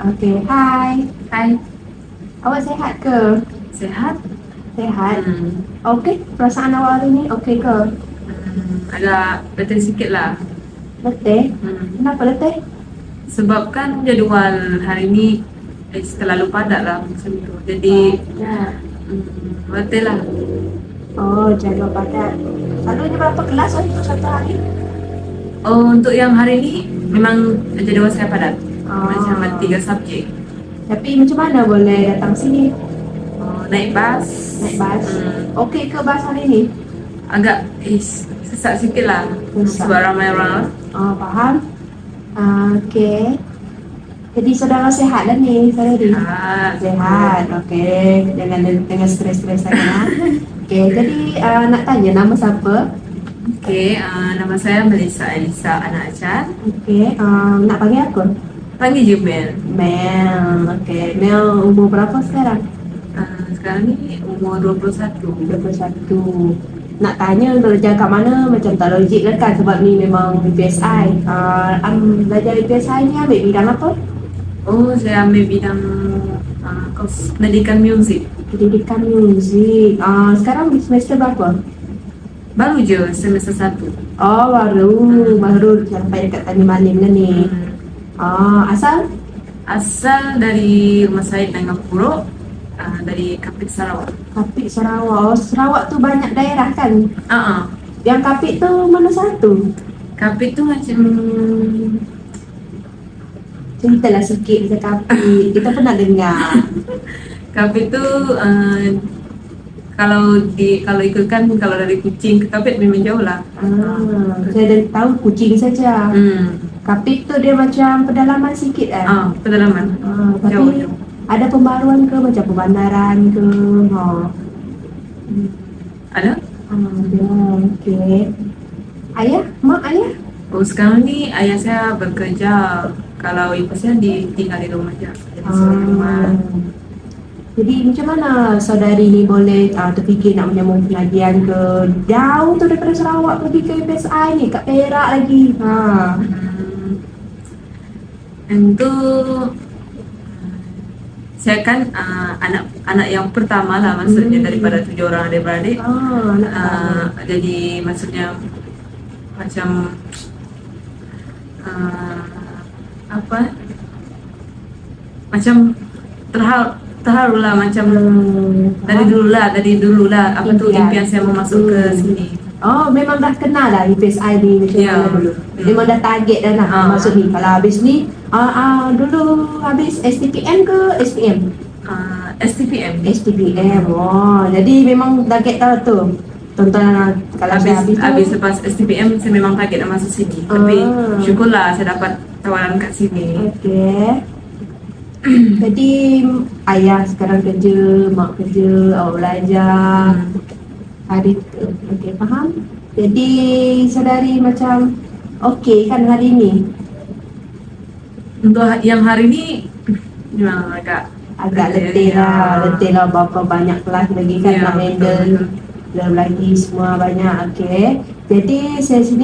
Oke, hai. Hai, Awak sehat ke? sehat? Sehat. Oke, perasaan awak hari ni okey ke? Agak letih sikit lah. Letih? Kenapa letih? Sebab kan jadual hari ni terlalu padat lah macam tu. Jadi Ya. letih lah. Oh, jaga padat. Selalunya berapa kelas untuk satu hari? Oh, untuk yang hari ni memang jadual saya padat. Ah. Macam ada 3 subjek. Tapi macam mana boleh datang sini? Oh, naik bas. Naik bas? Okey ke bas hari ni? Agak sesak sikit lah. Sesak. Sebab ramai orang. Oh, faham. Okey. Jadi saudara sehat dah ni, saudari? Sehat. Okey. Jangan stres-stres sangat. Okey, jadi nak tanya nama siapa? Okey, nama saya Melissa Elisa Anak Acan. Okey, nak panggil apa? Panggil je Mel. Mel. Okey, Mel umur berapa sekarang? Sekarang ni umur 21. 21. Nak tanya belajar kat mana macam tak logik lah kan sebab ni memang BPSI. Belajar BPSI ni ambil bidang apa? Oh, saya ambil bidang kos pendidikan muzik. Pendidikan muzik. Sekarang di semester berapa? Baru je semester 1. Oh, baru sampai dekat Tani Malim dah ni. Asal? Asal dari rumah saya Tanjung Purok, dari Kapit Sarawak. Kapit Sarawak. Oh, Sarawak tu banyak daerah kan? Ah, Yang Kapit tu mana satu? Kapit tu macam Ceritalah sikit pasal Kapit. Kita pernah dengar. Kapit tu kalau ikutkan kalau dari Kuching ke Kapit memang jauh lah. Saya dah tahu Kuching saja. Hmm. Kapit tu dia macam pedalaman sikit kan? Pedalaman. Tapi Jauh. ada pembaruan ke macam pembandaran ke? Ada? Ya, okey. Mak ayah? Oh, sekarang ni ayah saya bekerja. Kalau ibu saya tinggal di rumah je. Jadi seorang rumah. Jadi macam mana saudari ni boleh terfikir nak menyambung pengajian ke jauh tu daripada Sarawak pergi ke PSI ni kat Perak lagi? Itu saya kan anak yang pertama lah maksudnya daripada 7 orang adik-beradik. Jadi maksudnya macam macam terharu lah macam dari dulu lah impian saya mau masuk ke sini. Oh, memang dah kenal dah PSI ni macam mana dulu. Memang dah target dah nak masuk ni. Kalau habis ni dulu habis STPM ke SPM? STPM. STPM. Oh, jadi memang target dah tu. Tonton kalau habis lepas STPM saya memang target nak masuk sini. Tapi syukurlah saya dapat tawaran kat sini. Okey. Jadi ayah sekarang kerja, mak kerja, awak belajar. Hari tu, okey, faham? Jadi saudari macam okey kan hari ni? Untuk yang hari ni memang agak letih lah berapa banyak kelas lagi kan nak handle. Belum lagi semua banyak. Okey. Jadi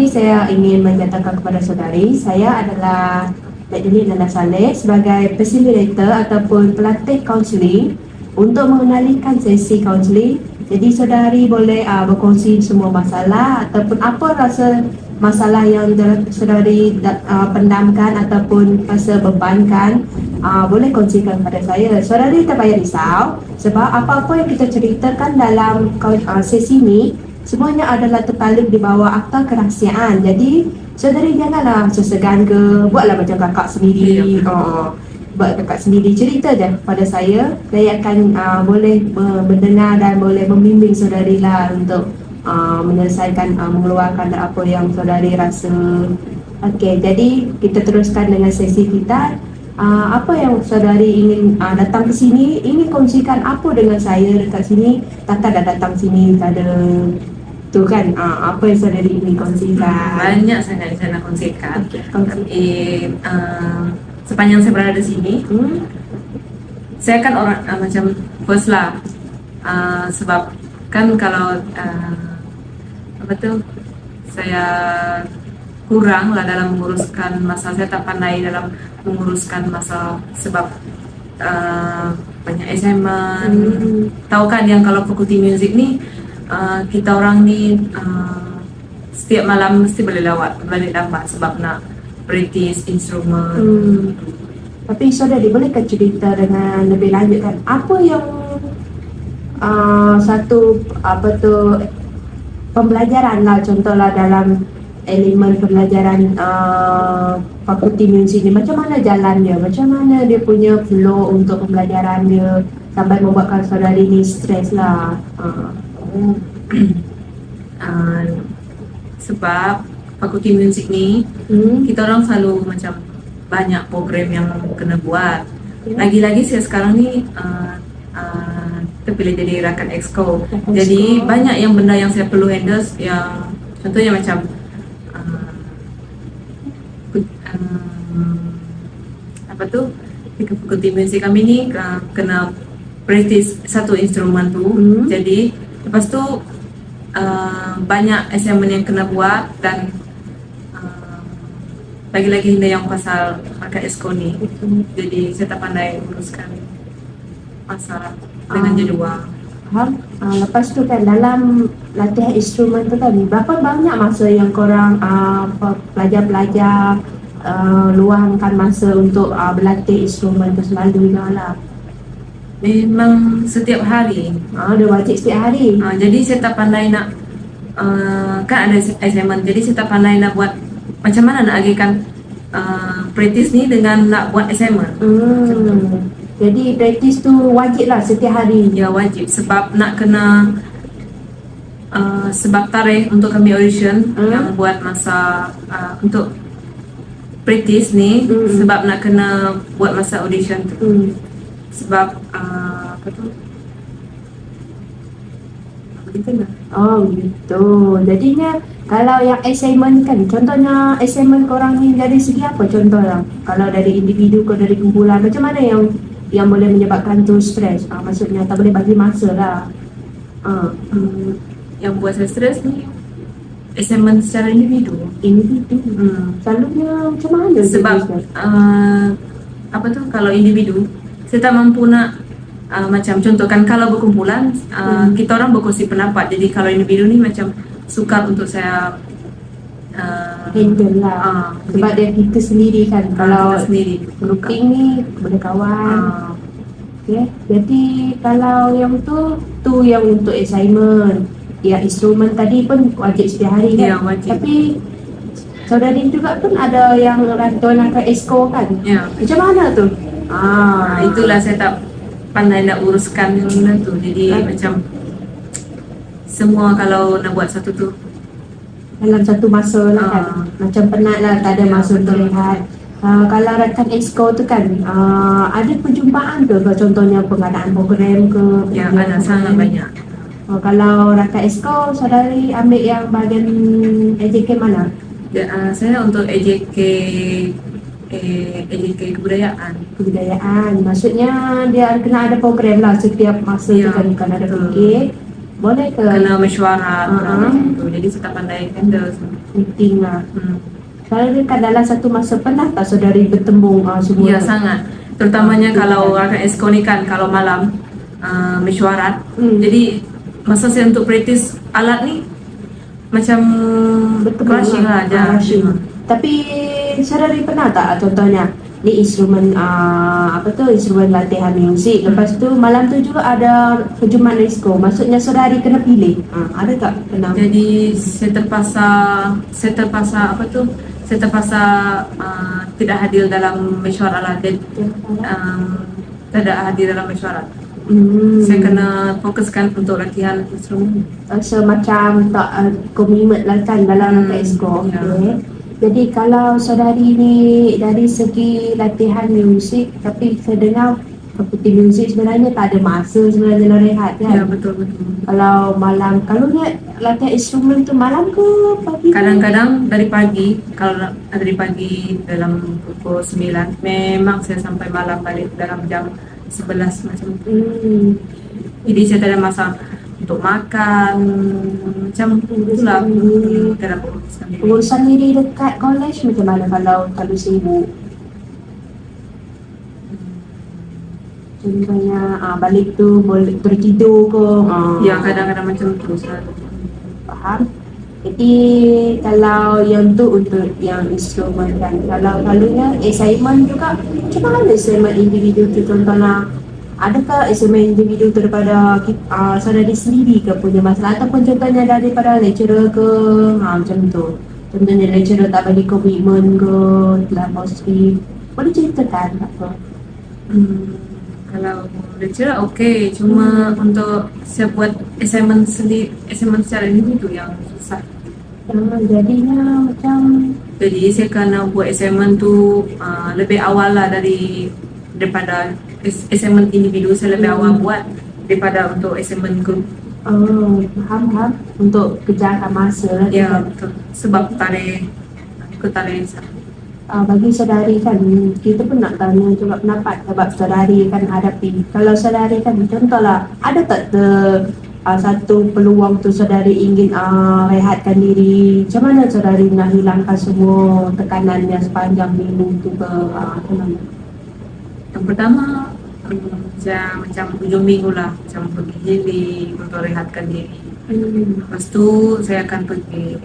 saya ingin menyatakan kepada saudari, saya adalah Madini Nanda Saleh sebagai facilitator ataupun pelatih kaunseling untuk mengenalikan sesi kaunseling. Jadi saudari boleh berkongsi semua masalah ataupun apa rasa masalah yang saudari pendamkan ataupun rasa bebankan, boleh kongsikan kepada saya. Saudari tak payah risau sebab apa-apa yang kita ceritakan dalam sesi ni semuanya adalah tertakluk di bawah akta kerahsiaan. Jadi saudari janganlah sesegan ke, buatlah macam kakak sendiri. Buat kakak sendiri, cerita je pada saya akan boleh mendengar dan boleh membimbing saudari lah untuk menyelesaikan, mengeluarkan apa yang saudari rasa. Okey, jadi kita teruskan dengan sesi kita. Apa yang saudari ingin datang ke sini, ingin kongsikan apa dengan saya dekat sini, takkan dah datang sini tak ada tu kan, apa yang saudari ingin kongsikan? Banyak sangat yang saya nak kongsikan. Okey, Sepanjang saya berada di sini, saya kan orang macam first lah, sebab kan kalau apa tu, saya kurang lah dalam menguruskan masalah, saya tak pandai dalam menguruskan masalah sebab banyak assignment. Tahu kan yang kalau fakulti muzik ni kita orang ni setiap malam mesti boleh balik lambat sebab nak practice instrumen. Tapi saudari bolehkah cerita dengan lebih lanjut kan, apa yang satu apa tu pembelajaran lah, contohlah dalam elemen pembelajaran fakulti muzik ni, macam mana jalan dia, macam mana dia punya flow untuk pembelajaran dia sampai membuatkan saudari ni stres lah. Sebab fakulti muzik ni kita orang selalu macam banyak program yang kena buat. Lagi-lagi saya sekarang ni terpilih jadi rakan exco. Jadi banyak yang benda yang saya perlu handle, yang contohnya macam apa tu, fakulti muzik kami ni kena practice satu instrumen tu. Jadi lepas tu banyak assignment yang kena buat, dan lagi-lagi ini yang pasal rakan exco ni. Jadi saya tak pandai uruskan masalah dengan jadual. Lepas tu kan dalam latihan instrumen tu kan, berapa banyak masa yang korang pelajar-pelajar luangkan masa untuk berlatih instrumen tu? Selalu lah. Memang setiap hari. Dia wajib setiap hari. Jadi saya tak pandai nak kan ada assignment, jadi saya tak pandai nak buat macam mana nak agihkan practice ni dengan nak buat assignment. Jadi practice tu wajib lah setiap hari. Ya, wajib, sebab nak kena sebab tarikh untuk kami audition yang buat masa untuk practice ni, sebab nak kena buat masa audition tu. Sebab apa tu, begitu lah. Gitu. Jadinya kalau yang assignment kan, contohnya assignment korang ni dari segi apa contohnya? Kalau dari individu ke dari kumpulan, macam mana yang boleh menyebabkan tu stres? Maksudnya tak boleh bagi masa lah. Yang buat saya stres ni assignment secara individu. Selalunya macam mana? Sebab apa tu, kalau individu saya tak mampu nak macam contohkan kalau berkumpulan kita orang berkongsi pendapat. Jadi kalau individu ni macam sukar untuk saya handle lah. Sebab dia kita sendiri kan. Kalau kita sendiri grouping ni boleh kawan. Okay. Jadi kalau yang tu yang untuk assignment. Ya, instrumen tadi pun wajib setiap hari kan. Ya, wajib. Tapi saudari juga pun ada yang tuan akan exco kan. Ya. Macam mana tu? Itulah saya tak pandai nak uruskan benda tu. Jadi macam semua kalau nak buat satu tu dalam satu masa lah kan. Macam penat lah, tak ada masa untuk rehat. Kalau rakan exco tu kan, ada perjumpaan ke contohnya pengadaan program ke? Ya, ada sangat banyak. Kalau rakan exco, saudari ambil yang bahagian AJK mana? Saya untuk AJK kebudayaan. Maksudnya dia kena ada program lah setiap masa. Ya, tu kan ada program. Boleh ke? Kena mesyuarat tu. Jadi saya tak pandai handle meeting lah. Kalau dekat dalam satu masa, pernah tak saudari bertembung semua? Ya, sangat. Terutamanya kalau rakan exco ni kan, kalau malam mesyuarat. Jadi masa saya untuk practice alat ni macam rushing lah. Tapi saudari pernah tak contohnya ni instrumen apa tu, instrumen latihan muzik. Lepas tu malam tu juga ada perjumpaan disko. Maksudnya saudari kena pilih. Ada tak kena? Jadi saya terpaksa apa tuh? Saya terpaksa tidak hadir dalam mesyuarat lah. Dan, tidak hadir dalam mesyuarat. Saya kena fokuskan untuk latihan instrumen. Semacam tak komitmen lah kan dalam latihan disko. Okay. Jadi kalau saudari ni dari segi latihan muzik, tapi saya dengar seperti muzik sebenarnya tak ada masa sebenarnya nak rehat kan? Ya, betul. Kalau malam, kalau ni latihan instrumen tu malam ke pagi? Kadang-kadang dari pagi, kalau dari pagi dalam pukul 9, memang saya sampai malam balik dalam jam 11 macam itu. Jadi saya tak ada masa untuk makan, macam itulah. Tidak berurusan diri. Urusan diri dekat college macam mana kalau sibuk? Contohnya balik tu boleh tertidur ke? Ya, kadang-kadang macam itu. Faham? Jadi kalau yang tu untuk yang instrumen kan. Kalau selalunya assignment juga, macam mana assignment individu tu? Contohnya adakah assignment individu tu daripada saudari sendiri ke punya masalah, ataupun contohnya daripada lecturer ke, macam tu. Contohnya lecturer tak bagi komitmen ke, telah positif. Boleh ceritakan apa? Kalau lecturer okey, cuma untuk saya buat assignment secara individu yang susah. Jadinya macam, Jadi saya kena buat assignment tu lebih awal lah daripada assignment individu. Saya lebih awal buat daripada untuk assignment group. faham. Untuk kejarkan masa lah. Ya, betul. Sebab ikut tarikh. Bagi saudari kan, kita pun nak tanya juga pendapat sebab saudari kan hadapi. Kalau saudari kan, contohlah, ada tak satu peluang tu saudari ingin rehatkan diri? Macam mana saudari nak hilangkan semua tekanannya sepanjang minggu tu ke? Macam mana? Yang pertama, macam ujung minggu lah, macam pergi healing untuk rehatkan diri. Lepas tu saya akan pergi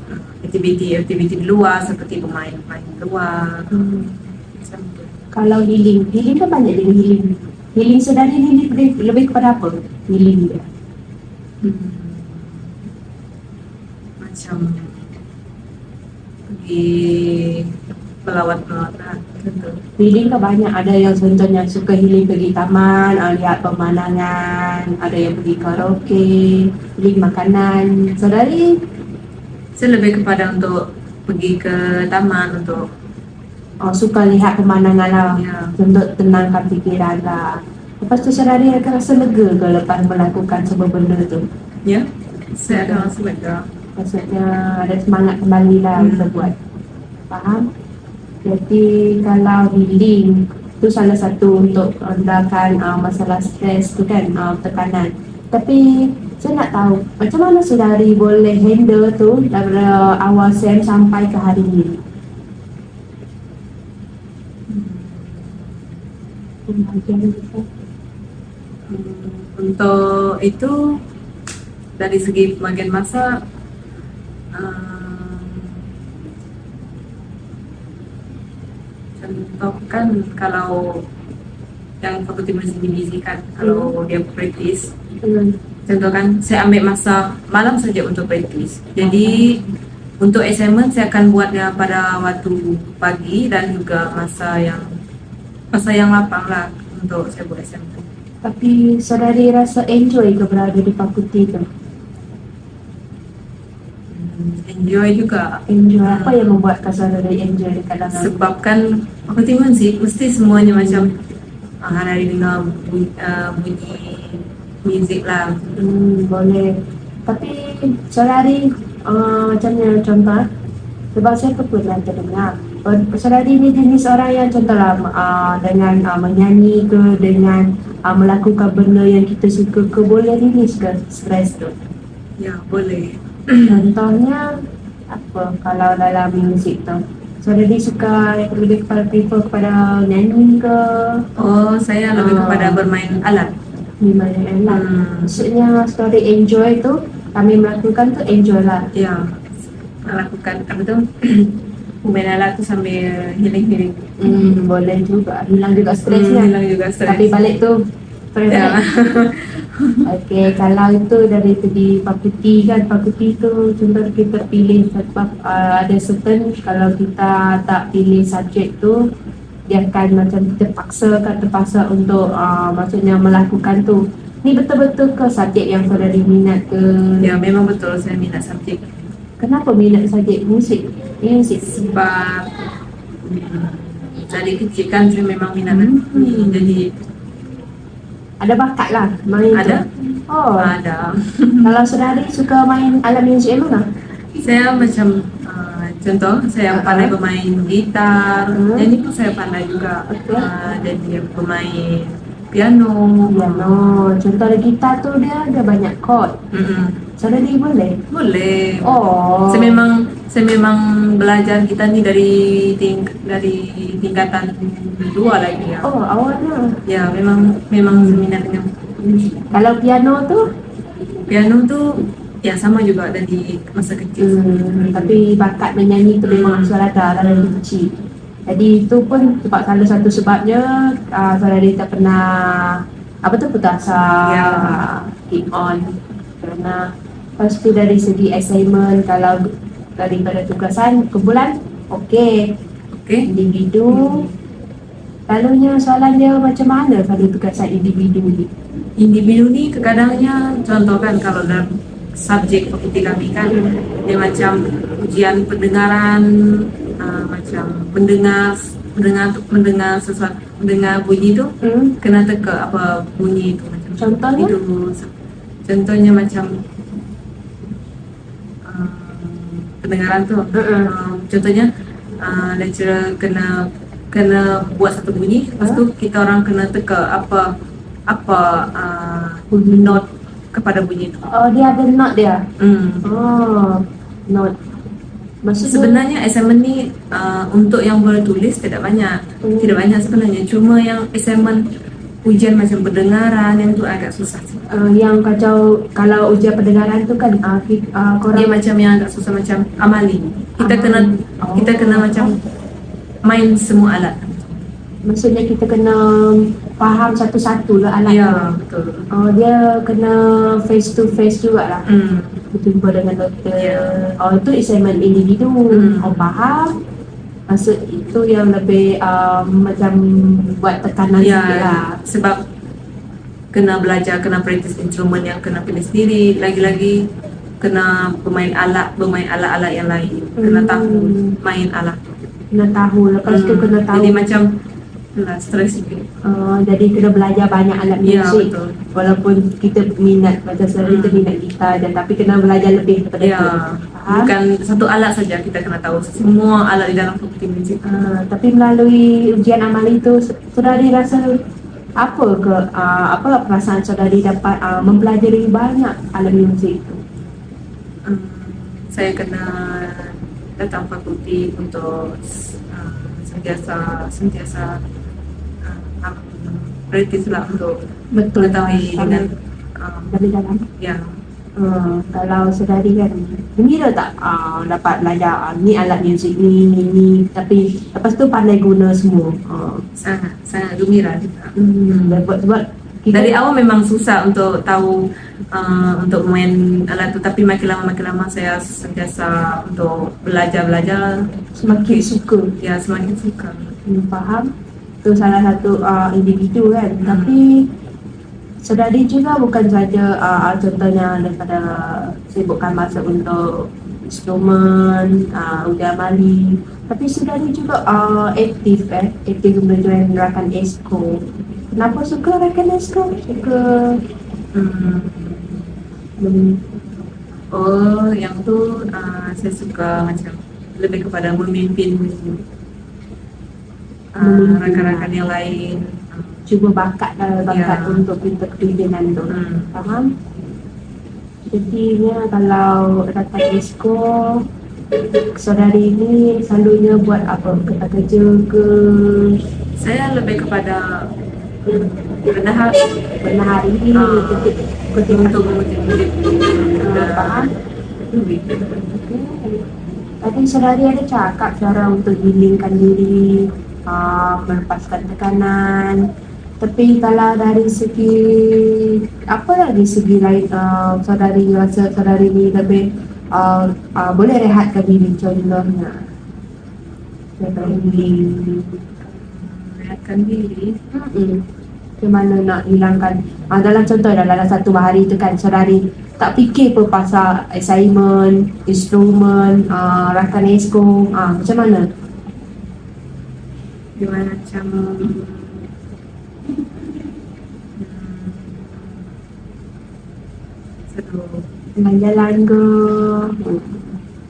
aktiviti di luar seperti bermain luar. Macam tu. Kalau healing kan banyak jenis healing. Healing saudari ni lebih kepada apa? Healing dia. Macam pergi melawat gitu. Healing kan banyak, ada yang contohnya suka healing pergi taman, lihat pemandangan, ada yang pergi karaoke, healing makanan. Saudari? Saya lebih kepada untuk pergi ke taman untuk suka lihat pemandangan lah, Ya. untuk tenangkan fikiran lah. Lepas tu saudari akan rasa lega ke lepas melakukan semua benda tu? ya, saya akan rasa lega. Maksudnya ada semangat kembali lah kita buat. Faham? Jadi kalau healing tu salah satu untuk rendahkan masalah stres tu kan, tekanan. Tapi saya nak tahu macam mana saudari boleh handle tu daripada awal SEM sampai ke hari ini. Untuk itu dari segi pembagian masa contohkan kalau yang fakulti musik divisikan, kalau dia praktis, contohkan saya ambil masa malam saja untuk praktis. Jadi untuk assignment saya akan buatnya pada waktu pagi dan juga masa yang lapang lah untuk saya buat assignment. Tapi saudari rasa enjoy ke berada di fakulti tu? Enjoy juga. Enjoy. Apa yang membuatkan saudari enjoy dekat dalam? Sebab kan fakulti musik mesti semuanya macam hari dengar bunyi muzik lah. Boleh. Tapi saudari macamnya contoh, sebab saya pernah terdengar saudari ni jenis orang yang contohlah dengan menyanyi ke, dengan melakukan benda yang kita suka ke, boleh release ke stres tu? Ya, boleh. Contohnya apa kalau dalam muzik tu? Saudari suka lebih prefer kepada nyanyi ke? Oh, saya lebih kepada bermain alat. Bermain alat. Maksudnya saudari enjoy tu, kami melakukan tu enjoy lah. Ya, melakukan apa tu? main alat tuh sambil healing-healing. Boleh juga, hilang juga stresnya. Hilang juga stres. Tapi balik tuh Ya. Oke, kalau itu dari segi fakulti kan, fakulti itu contoh kita pilih sebab ada certain kalau kita tak pilih subjek tu dia akan macam terpaksa untuk maksudnya melakukan tu. Ni betul-betul ke subjek yang saudari minat ke? Ya, memang betul saya minat subjek. Kenapa minat subjek musik? Musik. Sebab dari kecil kan saya memang minat ni, jadi Ada bakat lah main ada. tu. Oh, Ada. kalau saudari suka main alat muzik mana? Saya macam contoh saya pandai bermain gitar, nyanyi pun saya pandai juga. Okey. Dan dia bermain piano. Piano, contoh gitar tu dia ada banyak chord. Saudari boleh? Boleh. Oh. Saya memang belajar gitar ni dari tingkatan 2 lagi ya. Oh, awalnya. Ya, memang saya minat dengan musik. Kalau piano tu? Piano tu ya sama juga dari masa kecil. Tapi bakat menyanyi tu memang asal ada dari kecil. Jadi itu pun sebab salah satu sebabnya saudari tak pernah putus asa, Ya. keep on. Kerana lepas tu dari segi assignment, kalau daripada tugasan kumpulan, okey. Okey. Individu, selalunya soalan dia macam mana kalau tugasan individu ni? Individu ni kadangnya contoh kan kalau dalam subjek fakulti kami kan dia macam ujian pendengaran, macam mendengar sesuatu, mendengar bunyi tu kena teka apa bunyi itu macam Contohnya? itu. Contohnya macam pendengaran tu. Contohnya lecturer kena buat satu bunyi, lepas tu kita orang kena teka apa note kepada bunyi itu. Oh, dia ada note dia? Oh, note. Maksudnya Sebenarnya assignment ni untuk yang boleh tulis tidak banyak sebenarnya, cuma yang assignment ujian macam pendengaran yang tu agak susah sih. Yang kacau kalau ujian pendengaran tu kan korang Dia macam yang agak susah macam amali. Kita kena macam main semua alat. maksudnya kita kena faham satu-satu lah alat Ya, tu. betul. Dia kena face to face jugalah. Berjumpa dengan doktor. Ya. Itu assignment individu. Faham. Maksud itu yang lebih macam buat tekanan Ya, sikit lah. sebab kena belajar, kena praktis instrumen yang kena pilih sendiri, lagi-lagi kena bermain alat-alat yang lain, kena tahu main alat. Kena tahu, lepas tu kena tahu. Jadi macam stres sikit. Jadi kena belajar banyak alat Ya, muzik. betul. Walaupun kita minat macam saya kita minat gitar dan tapi kena belajar lebih daripada Ya, tu. Faham? bukan satu alat saja, kita kena tahu semua alat di dalam fakulti muzik. Tapi melalui ujian amali itu saudari rasa apa perasaan saudari dapat mempelajari banyak alat muzik itu? Saya kena datang fakulti untuk sentiasa praktis lah untuk mengetahui dengan dari dalam. ya. Kalau saudari kan gembira tak dapat belajar ni alat muzik ni tapi lepas tu pandai guna semua. Sangat gembira juga. Sebab kita Dari awal memang susah untuk tahu untuk main alat tu, tapi makin lama saya sentiasa untuk belajar semakin suka. ya, semakin suka. Faham? Itu salah satu individu kan. Tapi saudari juga bukan saja contohnya daripada sibukkan masa untuk instrumen, ujian amali, tapi saudari juga aktif menjoin rakan esko. Kenapa suka rakan esko? Suka yang tu saya suka macam lebih kepada memimpin rakan-rakan yang lain. cuba bakat Ya. untuk pintu kepimpinan tu. Faham? Jadinya kalau rakan esko saudari ni selalunya buat apa? Kerja ke Saya lebih kepada bernahar hari untuk memuji faham? Tadi saudari ada cakap cara untuk healingkan diri, melepaskan tekanan. Tapi kalau dari segi apa lagi segi lain, saudari rasa saudari ni lebih boleh rehatkan diri contohnya. Cara healing. Rehatkan diri. Bagaimana nak hilangkan dalam contoh dalam satu hari tu kan saudari tak fikir pun pasal assignment, instrumen, rakan esko, macam mana? Gimana macam jalan-jalan ke?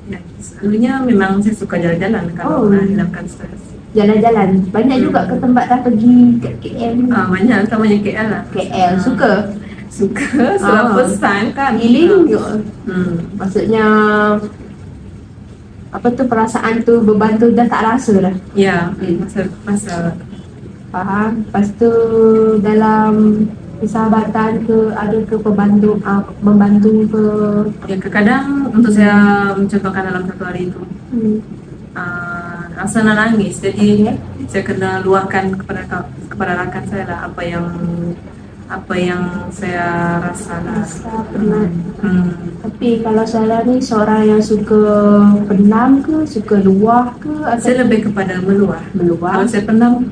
ya, selalunya memang saya suka jalan-jalan kalau nak hilangkan stres. Jalan-jalan, banyak juga ke tempat dah pergi kat KL ni. Banyak, utamanya KL lah. KL, suka? Sudah first time kan. Healing ke? Maksudnya apa tu, perasaan tu, beban tu dah tak rasa dah. Ya, masa Faham. Lepas tu dalam persahabatan ke, ada ke pembantu, membantu ke? ya, kadang untuk saya mencontohkan dalam satu hari itu rasa nak nangis, jadi saya kena luahkan kepada rakan saya lah apa yang saya rasa lah. Penat. Tapi kalau saya ni seorang yang suka pendam ke, suka luah ke? Atau Saya lebih kepada meluah. Kalau saya pendam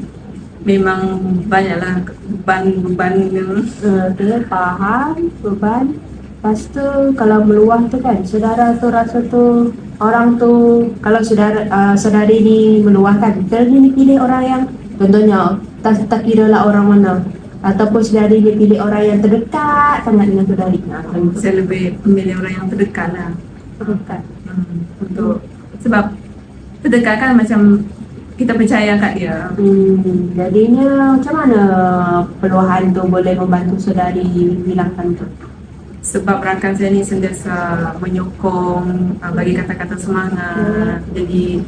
memang banyaklah beban yang faham, beban. Lepas tu kalau meluah tu kan, saudara tu rasa tu orang tu, kalau saudari ni meluahkan, saudari ni pilih orang yang contohnya tak kira lah orang mana, ataupun saudari ni pilih orang yang terdekat sangat dengan saudari. Saya lebih memilih orang yang terdekat lah. Terdekat. Untuk sebab terdekat kan macam kita percaya kat dia. Jadinya macam mana peluahan tu boleh membantu saudari hilangkan tu? Sebab rakan saya ni sentiasa menyokong, bagi kata-kata semangat. Jadi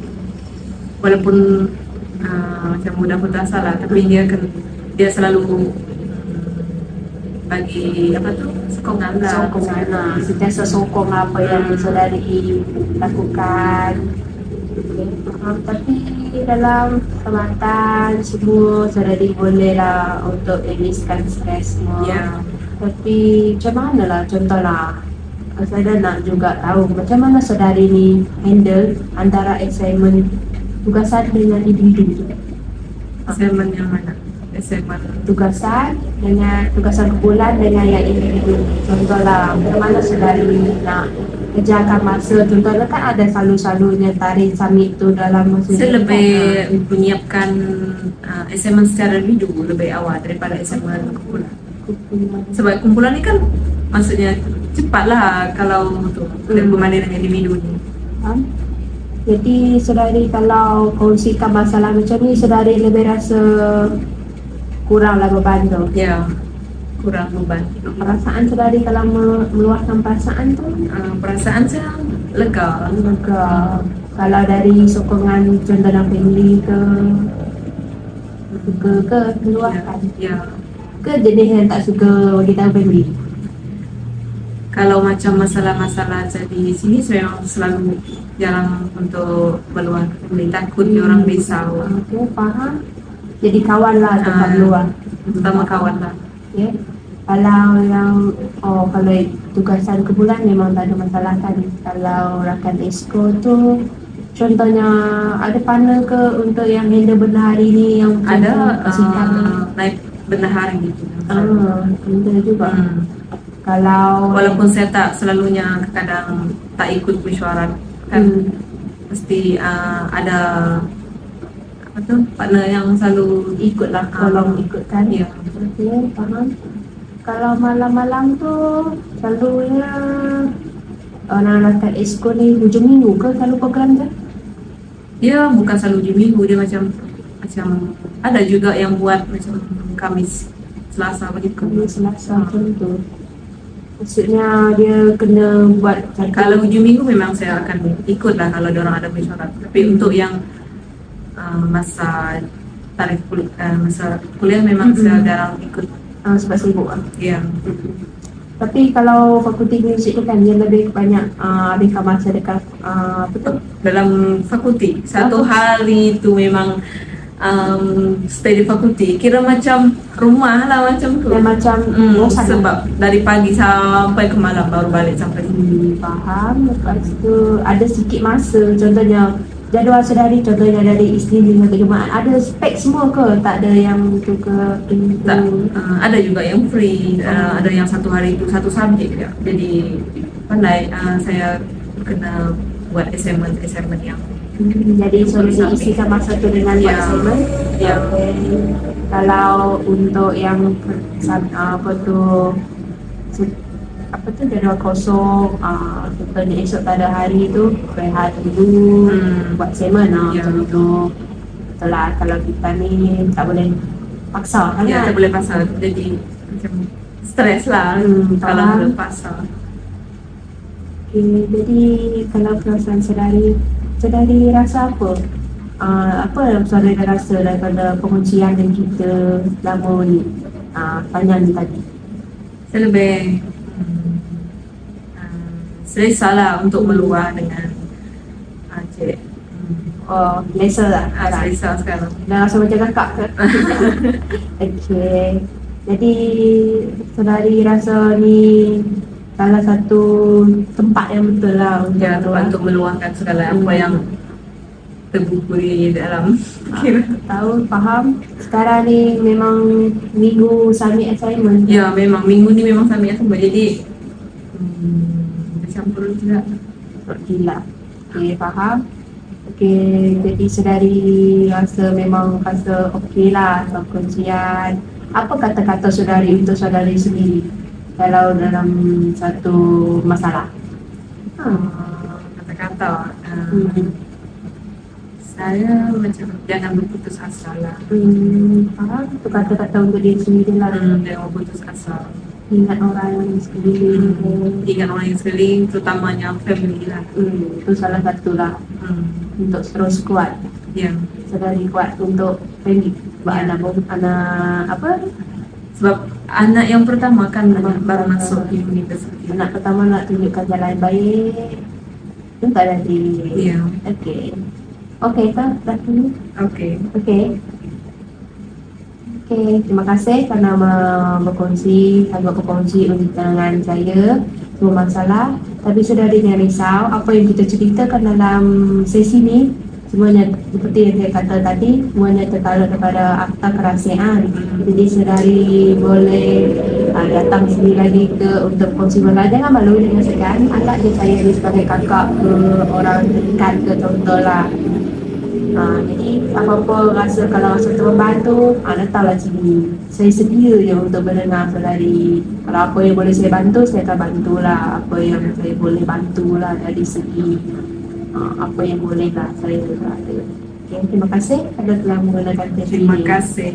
walaupun macam mudah putus asa lah, tapi dia selalu bagi sokongan lah. Sentiasa sokong apa yang saudari lakukan. Tapi dalam persahabatan semua saudari boleh lah untuk releasekan stres semua. Tapi macam mana lah, contohlah saya nak juga tahu macam mana saudari ni handle antara assignment tugasan dengan individu. Assignment yang mana? Assignment Tugasan kumpulan dengan yang individu. Contohlah macam mana saudari nak kerjakan masa, contohnya kan ada selalu-selalunya tarikh submit tu dalam masa. Saya lebih menyiapkan assignment secara individu lebih awal daripada assignment kumpulan. Sebab kumpulan ni kan maksudnya cepatlah kalau untuk berbanding dengan individu ni. Jadi saudari kalau kongsikan masalah macam ni, saudari lebih rasa kuranglah beban tu. Ya, kurang beban. Perasaan saudari kalau meluahkan perasaan tu? Perasaan saya lega. Kalau dari sokongan contoh dalam family ke, suka ke meluahkan? Ya. Ke jenis yang tak suka bagi tahu family? Kalau macam masalah-masalah jadi sini saya memang selalu jarang untuk meluahkan family, takut orang risau. Okay, faham. Jadi kawan lah tempat luar. Terutama kawan lah. Okay. Kalau yang kalau tugasan kumpulan memang tak ada masalah kan. Kalau rakan esko tu contohnya ada panel ke untuk yang handle benar hari ni, yang ada naik benar hari gitu. Benar juga. Kalau walaupun saya tak selalunya kadang tak ikut mesyuarat kan, pasti ada partner yang selalu ikutlah, tolong ikutkan. Ya. Okay, faham. Kalau malam-malam tu selalunya orang rakan esko ni hujung minggu ke selalu program dia? Dia bukan selalu di minggu, dia macam ada juga yang buat macam Kamis, Selasa begitu. Selasa macam tu. Maksudnya dia kena buat. Kalau hujung minggu memang saya akan ikut lah kalau dia orang ada mesyuarat. Tapi untuk yang masa masa kuliah memang saya jarang ikut. Sebab sibuk lah. Ya. Tapi kalau fakulti musik tu kan dia lebih banyak habiskan masa dekat apa tu? Dalam fakulti satu hari itu memang stay di fakulti kira macam rumah lah macam tu. Yang macam bosan Sebab dari pagi sampai ke malam baru balik sampai sini. faham. Lepas tu ada sikit masa, contohnya jadual sedari, contohnya dari Isnin hingga ke Jumaat, ada spek semua ke? Tak ada yang tu ke? Tak, ada juga yang free, ada yang satu hari itu satu subjek ya. Jadi pandai saya kena buat assignment yang Jadi solusi isikan masa tu dengan buat Ya. assignment. Ya. Okay. Kalau untuk yang apa tu apa tu jadual kosong, contohnya esok tak ada hari tu rehat dulu, buat assignment Ya. macam tu. Itulah kalau kita ni tak boleh paksa kan. ya tak boleh pasal jadi macam stres lah kalau faham. boleh pasal. Okay, jadi kalau perasaan sedari rasa apa? Apa yang saudari rasa daripada penguncian yang kita lama ni? Panjang ni tadi. Saya lebih selesa lah untuk meluah dengan cik. Oh, lesser lah. Selesa sekarang. Dah rasa macam kakak ke? Okay. Jadi saudari rasa ni salah satu tempat yang betul lah untuk Ya, tempat untuk meluahkan segala apa yang terbukuri dalam kira. tahu, faham. Sekarang ni memang minggu submit assignment. Ya, memang minggu ni memang kami akan jadi bercampur juga. Gila. Okay, faham. Okay, jadi sedari rasa memang rasa okey lah atau kuncian. Apa kata-kata saudari untuk saudari sendiri kalau dalam satu masalah? Kata-kata saya macam jangan berputus asa lah. Faham. Itu kata-kata untuk diri sendiri lah. Jangan berputus asa. Ingat orang yang sekeliling. Ingat orang yang sekeliling, terutamanya family lah. Itu salah satu lah untuk terus kuat. Ya. Sedari kuat untuk family. Sebab Ya. anak apa? Sebab anak yang pertama kan baru masuk universiti. Anak pertama nak tunjukkan jalan baik. Itu tak ada di. Ya. Okey. Okey kan? Dah dulu. Okey. Okey. Okey, terima kasih kerana berkongsi dengan saya semua masalah. Tapi sudah jangan risau, apa yang kita ceritakan dalam sesi ni semuanya seperti yang saya kata tadi, semuanya tertakluk daripada akta kerahsiaan. Jadi saudari boleh datang sini lagi ke untuk kongsi masalah. Jangan malu dengan segan, anggap je saya ni sebagai kakak ke orang dekat ke contohlah. Jadi apa-apa rasa, kalau rasa terbantu, datanglah sini. Saya sedia je untuk mendengar saudari. Kalau apa yang boleh saya bantu, saya akan bantulah. Apa yang saya boleh bantulah dari segi apa yang boleh lah saya ada. Okay, terima kasih kerana telah menggunakan sesi Terima ini. kasih.